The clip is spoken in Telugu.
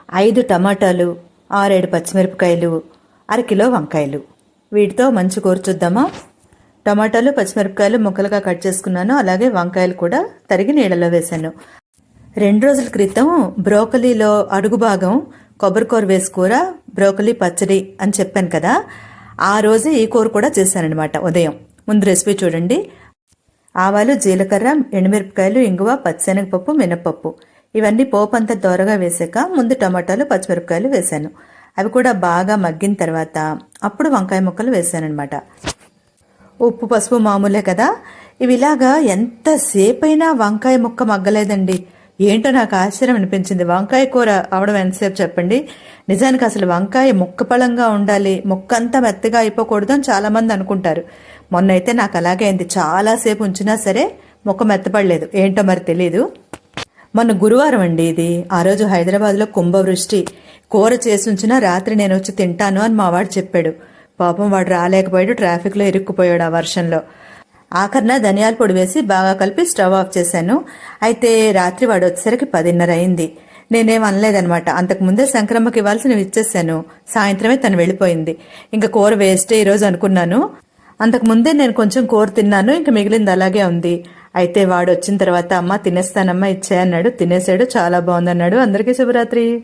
5 టమాటాలు, 6-7 పచ్చిమిరపకాయలు, అరకిలో వంకాయలు. వీటితో మంచి కూర చూద్దామా? టమాటాలు, పచ్చిమిరపకాయలు ముక్కలుగా కట్ చేసుకున్నాను. అలాగే వంకాయలు కూడా తరిగి నీళ్ళలో వేశాను. 2 రోజుల క్రితం బ్రోకలీలో అడుగు భాగం కొబ్బరికూర వేసి కూర, బ్రోకలీ పచ్చడి అని చెప్పాను కదా, ఆ రోజు ఈ కూర కూడా చేశానన్నమాట ఉదయం. ముందు రెసిపీ చూడండి. ఆవాలు, జీలకర్ర, ఎండుమిరపకాయలు, ఇంగువ, పచ్చిశనగపప్పు, మినపప్పు ఇవన్నీ పోపు అంతా దోరగా వేసాక ముందు టమాటాలు, పచ్చిమిరపకాయలు వేశాను. అవి కూడా బాగా మగ్గిన తర్వాత అప్పుడు వంకాయ ముక్కలు వేసానమాట. ఉప్పు, పసుపు మామూలే కదా. ఇవి ఇలాగా ఎంతసేపైనా వంకాయ ముక్క మగ్గలేదండి. ఏంటో నాకు ఆశ్చర్యం అనిపించింది. వంకాయ కూర అవడం ఎంతసేపు చెప్పండి. నిజానికి అసలు వంకాయ ముక్కపళంగా ఉండాలి, ముక్క అంతా మెత్తగా అయిపోకూడదు అని చాలామంది అనుకుంటారు. మొన్న అయితే నాకు అలాగే అయింది. చాలాసేపు ఉంచినా సరే ముక్క మెత్తపడలేదు. ఏంటో మరి తెలీదు. మొన్న గురువారం అండి ఇది. ఆ రోజు హైదరాబాద్లో కుంభవృష్టి. కూర చేసి ఉంచినా రాత్రి నేను వచ్చి తింటాను అని మా వాడు చెప్పాడు. పాపం వాడు రాలేకపోయాడు, ట్రాఫిక్లో ఇరుక్కుపోయాడు ఆ వర్షంలో. ఆఖరిన ధనియాల పొడి వేసి బాగా కలిపి స్టవ్ ఆఫ్ చేశాను. అయితే రాత్రి వాడు వచ్చేసరికి 10:30 అయింది. నేనేం అనలేదనమాట. అంతకుముందే శంకరమ్మకి ఇవ్వాల్సినవి ఇచ్చేసాను. సాయంత్రమే తను వెళ్ళిపోయింది. ఇంకా కూర వేస్టే ఈరోజు అనుకున్నాను. అంతకుముందే నేను కొంచెం కూర తిన్నాను. ఇంకా మిగిలింది అలాగే ఉంది. అయితే వాడు వచ్చిన తర్వాత అమ్మ తినేస్తానమ్మా ఇచ్చాయన్నాడు. తినేసాడు. చాలా బాగుందన్నాడు. అందరికీ శుభరాత్రి.